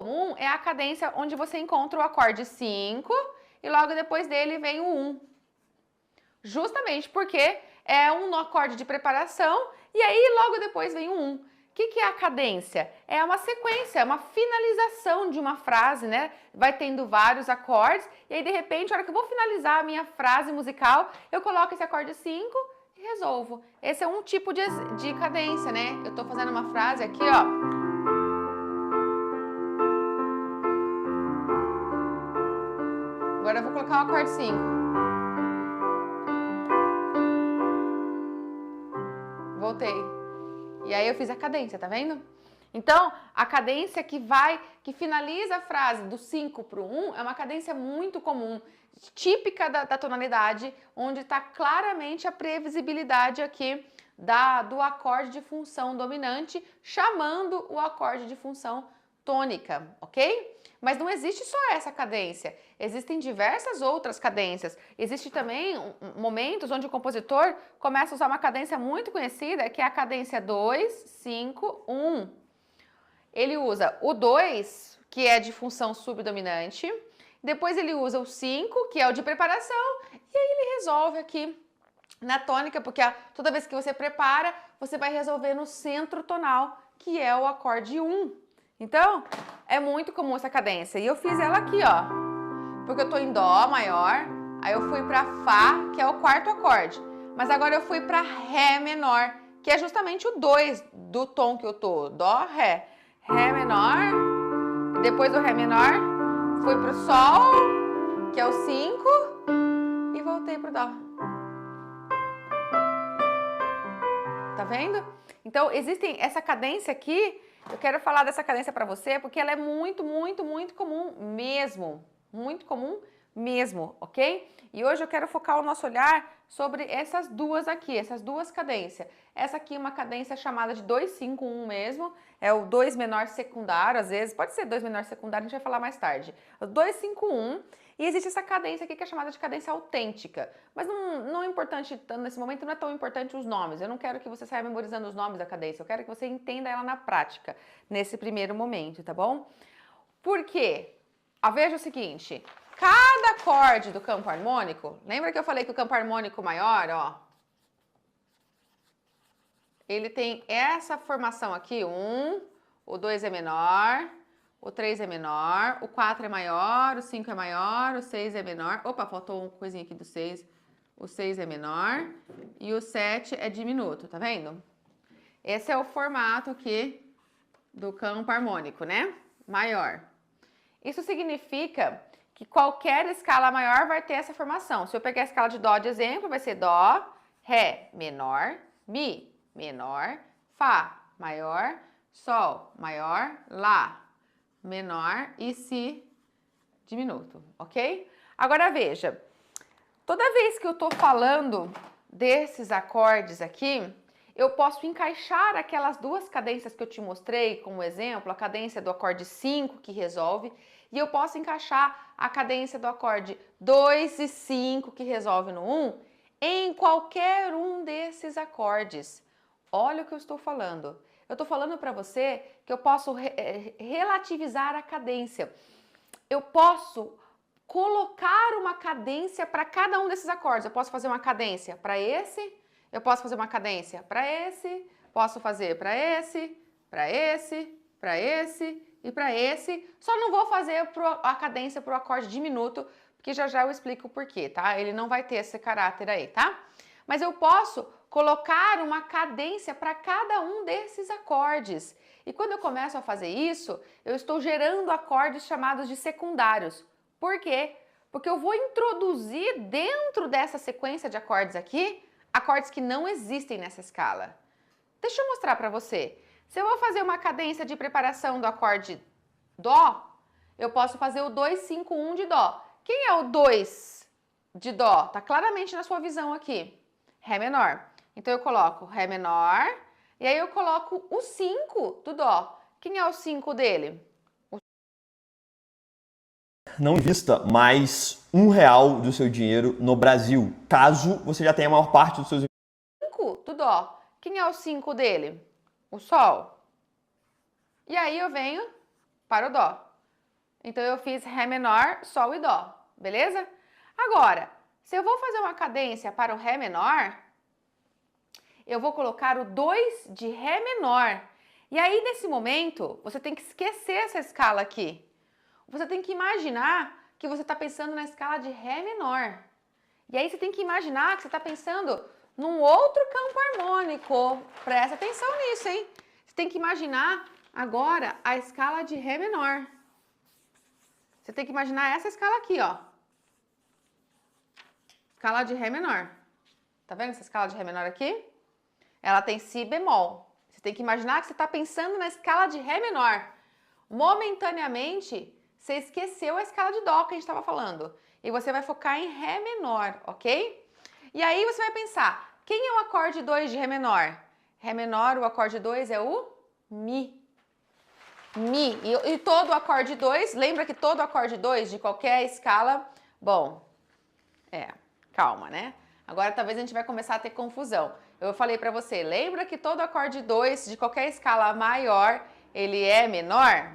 comum é a cadência onde você encontra o acorde 5 e logo depois dele vem o 1. Justamente porque é um acorde de preparação e aí logo depois vem o 1. O que é a cadência? É uma sequência, é uma finalização de uma frase, né? Vai tendo vários acordes e aí de repente, na hora que eu vou finalizar a minha frase musical, eu coloco esse acorde 5 e resolvo. Esse é um tipo de cadência, né? Eu tô fazendo uma frase aqui, ó. Agora eu vou colocar o acorde 5. Voltei. E aí eu fiz a cadência, tá vendo? Então, a cadência que finaliza a frase do 5 para o 1 é uma cadência muito comum, típica da tonalidade, onde está claramente a previsibilidade aqui do acorde de função dominante, chamando o acorde de função tônica, ok? Mas não existe só essa cadência, existem diversas outras cadências. Existe também momentos onde o compositor começa a usar uma cadência muito conhecida, que é a cadência 2, 5, 1. Ele usa o 2, que é de função subdominante, depois ele usa o 5, que é o de preparação, e aí ele resolve aqui na tônica, porque toda vez que você prepara, você vai resolver no centro tonal, que é o acorde 1. Então, é muito comum essa cadência. E eu fiz ela aqui, ó, porque eu tô em Dó maior, aí eu fui pra Fá, que é o quarto acorde. Mas agora eu fui pra Ré menor, que é justamente o 2 do tom que eu tô, Dó, Ré. Ré menor, e depois do Ré menor, fui pro Sol, que é o 5, e voltei pro Dó. Tá vendo? Então, existe essa cadência aqui. Eu quero falar dessa cadência para você porque ela é muito, muito, muito comum mesmo. Muito comum mesmo, ok? E hoje eu quero focar o nosso olhar sobre essas duas aqui, essas duas cadências. Essa aqui é uma cadência chamada de 2-5-1 mesmo, é o 2 menor secundário, às vezes, pode ser 2 menor secundário, a gente vai falar mais tarde. O 2-5-1, e existe essa cadência aqui que é chamada de cadência autêntica. Mas não é importante, nesse momento não é tão importante os nomes, eu não quero que você saia memorizando os nomes da cadência, eu quero que você entenda ela na prática, nesse primeiro momento, tá bom? Por quê? Veja o seguinte, cada acorde do campo harmônico, lembra que eu falei que o campo harmônico maior, ó, ele tem essa formação aqui, o 2 é menor, o 3 é menor, o 4 é maior, o 5 é maior, o 6 é menor, opa, faltou uma coisinha aqui do 6, o 6 é menor e o 7 é diminuto, tá vendo? Esse é o formato aqui do campo harmônico, né? Maior. Isso significa que qualquer escala maior vai ter essa formação. Se eu pegar a escala de Dó de exemplo, vai ser Dó, Ré menor, Mi menor, Fá maior, Sol maior, Lá menor e Si diminuto, ok? Agora veja, toda vez que eu tô falando desses acordes aqui, eu posso encaixar aquelas duas cadências que eu te mostrei como exemplo, a cadência do acorde 5 que resolve, e eu posso encaixar a cadência do acorde 2 e 5 que resolve no 1 em qualquer um desses acordes. Olha o que eu estou falando. Eu estou falando para você que eu posso relativizar a cadência. Eu posso colocar uma cadência para cada um desses acordes. Eu posso fazer uma cadência para esse, eu posso fazer uma cadência para esse, posso fazer para esse, para esse, para esse e para esse. Só não vou fazer a cadência para o acorde diminuto, porque já já eu explico o porquê, tá? Ele não vai ter esse caráter aí, tá? Mas eu posso colocar uma cadência para cada um desses acordes. E quando eu começo a fazer isso, eu estou gerando acordes chamados de secundários. Por quê? Porque eu vou introduzir dentro dessa sequência de acordes aqui, acordes que não existem nessa escala. Deixa eu mostrar para você. Se eu vou fazer uma cadência de preparação do acorde Dó, eu posso fazer o 2-5-1 de Dó. Quem é o 2 de Dó? Tá claramente na sua visão aqui. Ré menor. Então eu coloco Ré menor e aí eu coloco o 5 do Dó. Quem é o 5 dele? Não invista mais R$1 do seu dinheiro no Brasil, caso você já tenha a maior parte dos seus... 5 do Dó. Quem é o 5 dele? O Sol. E aí eu venho para o Dó. Então, eu fiz Ré menor, Sol e Dó, beleza? Agora, se eu vou fazer uma cadência para o Ré menor, eu vou colocar o 2 de Ré menor. E aí, nesse momento, você tem que esquecer essa escala aqui. Você tem que imaginar que você está pensando na escala de Ré menor. E aí, você tem que imaginar que você está pensando num outro campo harmônico. Presta atenção nisso, hein? Você tem que imaginar agora a escala de Ré menor. Você tem que imaginar essa escala aqui, ó. Escala de Ré menor. Tá vendo essa escala de Ré menor aqui? Ela tem Si bemol. Você tem que imaginar que você está pensando na escala de Ré menor. Momentaneamente, você esqueceu a escala de Dó que a gente estava falando. E você vai focar em Ré menor, ok? E aí você vai pensar, quem é o acorde 2 de Ré menor? Ré menor, o acorde 2 é o Mi. Mi. E todo acorde 2, lembra que todo acorde 2 de qualquer escala... Bom, calma, né? Agora talvez a gente vai começar a ter confusão. Eu falei pra você, lembra que todo acorde 2 de qualquer escala maior, ele é menor?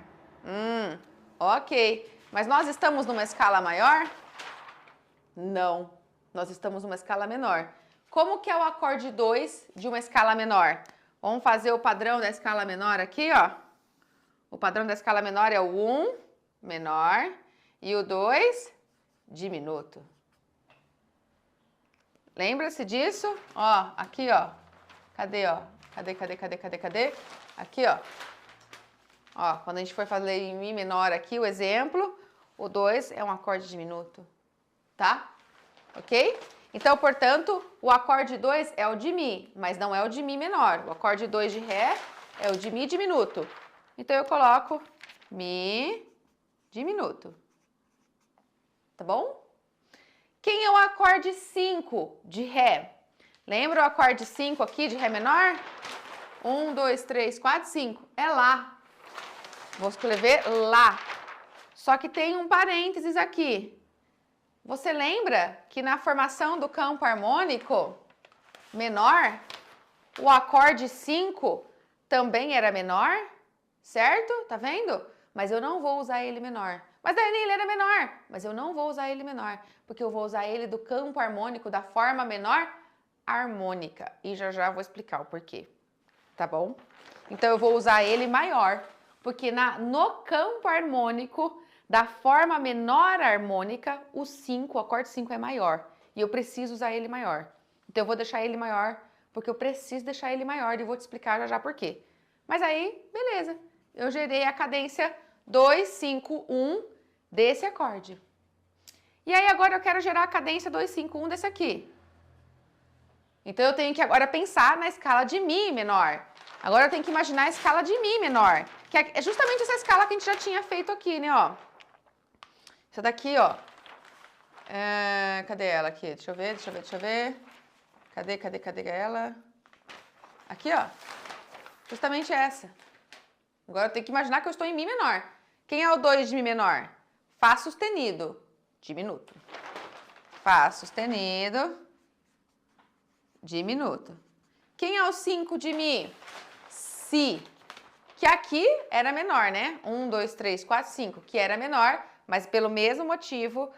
Ok. Mas nós estamos numa escala maior? Não. Nós estamos numa escala menor. Como que é o acorde 2 de uma escala menor? Vamos fazer o padrão da escala menor aqui, ó. O padrão da escala menor é o 1 menor e o 2 diminuto. Lembra-se disso? Ó, aqui, ó. Cadê, ó? Cadê? Aqui, ó. Ó, quando a gente for fazer em Mi menor aqui, o exemplo, o 2 é um acorde diminuto, tá? Ok? Então, portanto, o acorde 2 é o de Mi, mas não é o de Mi menor. O acorde 2 de Ré é o de Mi diminuto. Então, eu coloco Mi diminuto. Tá bom? Quem é o acorde 5 de Ré? Lembra o acorde 5 aqui de Ré menor? 1, 2, 3, 4, 5. É Lá. Vou escrever Lá. Só que tem um parênteses aqui. Você lembra que na formação do campo harmônico menor, o acorde 5 também era menor? Certo? Tá vendo? Mas eu não vou usar ele menor. Mas Dani, ele era menor. Mas eu não vou usar ele menor, porque eu vou usar ele do campo harmônico da forma menor harmônica. E já vou explicar o porquê. Tá bom? Então eu vou usar ele maior, porque no campo harmônico da forma menor harmônica, o 5, o acorde 5 é maior. E eu preciso usar ele maior. Então eu vou deixar ele maior, porque eu preciso deixar ele maior e vou te explicar já por quê. Mas aí, beleza. Eu gerei a cadência 2, 5, 1 desse acorde. E aí agora eu quero gerar a cadência 2, 5, 1 desse aqui. Então eu tenho que agora pensar na escala de Mi menor. Agora eu tenho que imaginar a escala de Mi menor, que é justamente essa escala que a gente já tinha feito aqui, né, ó. Essa daqui, ó. Cadê ela aqui? Deixa eu ver. Cadê ela? Aqui, ó. Justamente essa. Agora eu tenho que imaginar que eu estou em Mi menor. Quem é o 2 de Mi menor? Fá sustenido, diminuto. Fá sustenido, diminuto. Quem é o 5 de Mi? Si. Que aqui era menor, né? 1, 2, 3, 4, 5. Que era menor, mas pelo mesmo motivo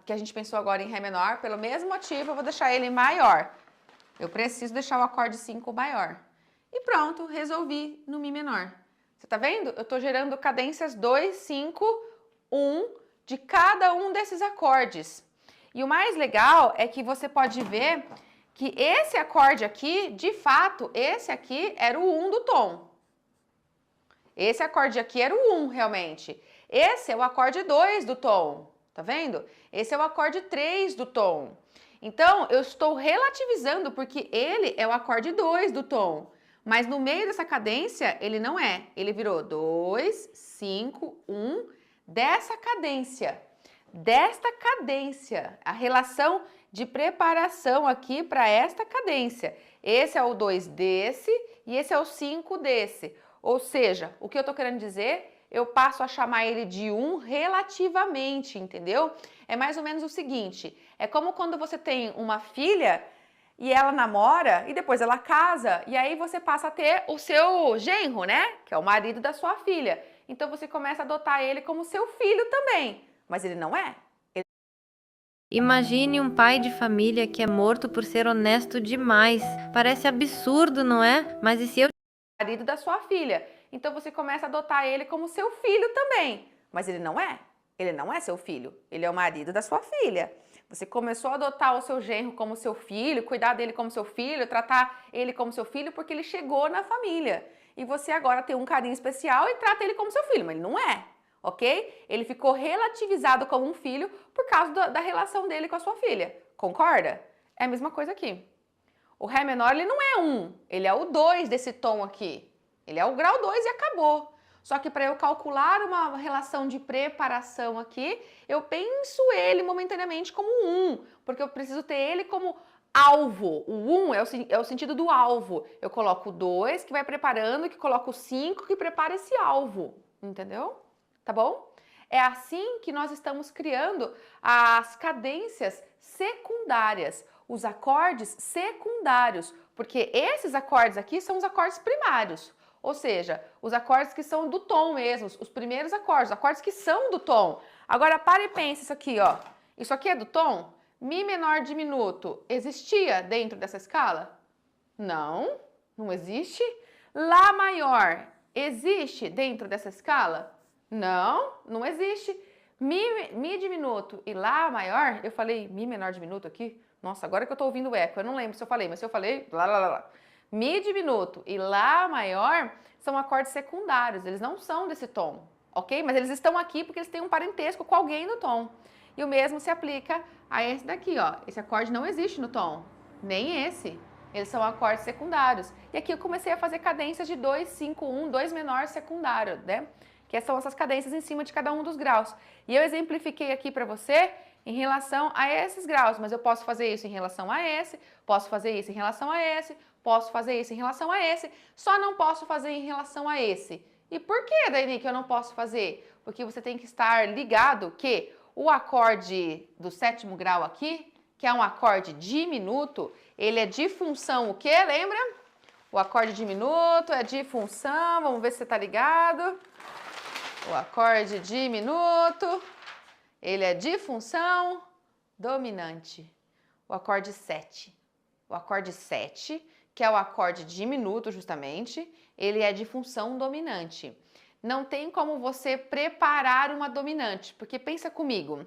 que a gente pensou agora em Ré menor, pelo mesmo motivo eu vou deixar ele maior. Eu preciso deixar o acorde 5 maior. E pronto, resolvi no Mi menor. Você tá vendo? Eu tô gerando cadências 2, 5, 1 de cada um desses acordes. E o mais legal é que você pode ver que esse acorde aqui, de fato, esse aqui era o 1 do tom. Esse acorde aqui era o 1, realmente. Esse é o acorde 2 do tom, tá vendo? Esse é o acorde 3 do tom. Então, eu estou relativizando porque ele é o acorde 2 do tom. Mas no meio dessa cadência, ele não é. Ele virou 2, 5, 1 dessa cadência. Desta cadência. A relação de preparação aqui para esta cadência. Esse é o 2 desse e esse é o 5 desse. Ou seja, o que eu estou querendo dizer, eu passo a chamar ele de 1 relativamente, entendeu? É mais ou menos o seguinte, é como quando você tem uma filha e ela namora e depois ela casa e aí você passa a ter o seu genro, né? Que é o marido da sua filha. Então você começa a adotar ele como seu filho também, mas ele não é. Imagine um pai de família que é morto por ser honesto demais. Parece absurdo, não é? Mas e se eu Marido da sua filha. Então você começa a adotar ele como seu filho também, mas ele não é. Ele não é seu filho, ele é o marido da sua filha. Você começou a adotar o seu genro como seu filho, cuidar dele como seu filho, tratar ele como seu filho porque ele chegou na família. E você agora tem um carinho especial e trata ele como seu filho, mas ele não é, ok? Ele ficou relativizado como um filho por causa da relação dele com a sua filha. Concorda? É a mesma coisa aqui. O Ré menor, ele não é 1, ele é o 2 desse tom aqui. Ele é o grau 2 e acabou. Só que para eu calcular uma relação de preparação aqui, eu penso ele momentaneamente como 1, porque eu preciso ter ele como alvo. O 1 é o sentido do alvo. Eu coloco o 2, que vai preparando, que coloco o 5, que prepara esse alvo. Entendeu? Tá bom? É assim que nós estamos criando as cadências secundárias, os acordes secundários, porque esses acordes aqui são os acordes primários, ou seja, os acordes que são do tom mesmo, os primeiros acordes, os acordes que são do tom. Agora para e pensa isso aqui, ó. Isso aqui é do tom? Mi menor diminuto existia dentro dessa escala? Não, não existe. Lá maior existe dentro dessa escala? Não, não existe. Mi diminuto e Lá maior, eu falei Mi menor diminuto aqui? Nossa, agora que eu tô ouvindo o eco, eu não lembro se eu falei, mas se eu falei, lá, lá, lá, lá. Mi diminuto e Lá maior são acordes secundários, eles não são desse tom, ok? Mas eles estão aqui porque eles têm um parentesco com alguém do tom. E o mesmo se aplica a esse daqui, ó. Esse acorde não existe no tom, nem esse. Eles são acordes secundários. E aqui eu comecei a fazer cadências de 2, 5, 1, 2 menor secundário, né? Que são essas cadências em cima de cada um dos graus. E eu exemplifiquei aqui para você em relação a esses graus, mas eu posso fazer isso em relação a esse, posso fazer isso em relação a esse, posso fazer isso em relação a esse, só não posso fazer em relação a esse. E por que, Daiane, que eu não posso fazer? Porque você tem que estar ligado que o acorde do 7º grau aqui, que é um acorde diminuto, ele é de função o quê? Lembra? O acorde diminuto é de função, vamos ver se você está ligado. O acorde diminuto, ele é de função dominante. O acorde 7. O acorde 7, que é o acorde diminuto justamente, ele é de função dominante. Não tem como você preparar uma dominante, porque pensa comigo,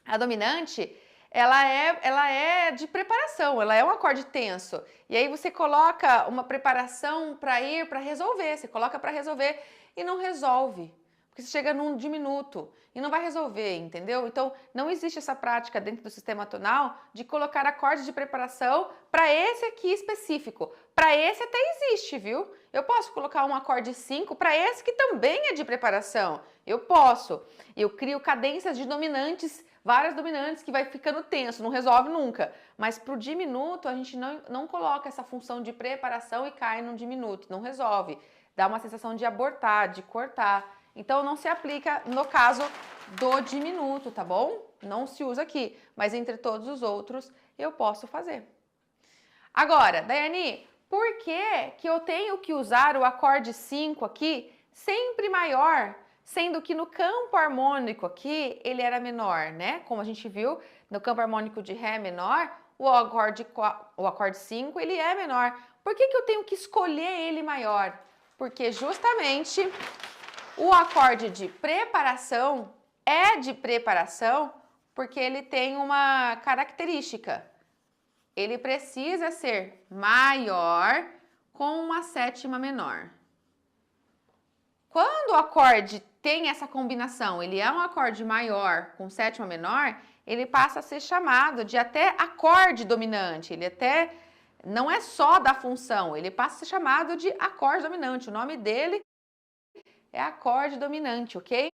a dominante, ela é de preparação, ela é um acorde tenso. E aí você coloca uma preparação para resolver, você coloca para resolver e não resolve. Porque você chega num diminuto e não vai resolver, entendeu? Então, não existe essa prática dentro do sistema tonal de colocar acordes de preparação para esse aqui específico. Para esse até existe, viu? Eu posso colocar um acorde 5 para esse que também é de preparação. Eu posso. Eu crio cadências de dominantes, várias dominantes que vai ficando tenso, não resolve nunca. Mas para o diminuto, a gente não coloca essa função de preparação e cai num diminuto, não resolve. Dá uma sensação de abortar, de cortar. Então, não se aplica no caso do diminuto, tá bom? Não se usa aqui, mas entre todos os outros eu posso fazer. Agora, Daiane, por que eu tenho que usar o acorde 5 aqui sempre maior, sendo que no campo harmônico aqui ele era menor, né? Como a gente viu, no campo harmônico de Ré menor, o acorde 5 ele é menor. Por que eu tenho que escolher ele maior? Porque justamente o acorde de preparação é de preparação porque ele tem uma característica. Ele precisa ser maior com uma sétima menor. Quando o acorde tem essa combinação, ele é um acorde maior com sétima menor, ele passa a ser chamado de até acorde dominante. Ele até não é só da função, ele passa a ser chamado de acorde dominante. O nome dele é acorde dominante, ok?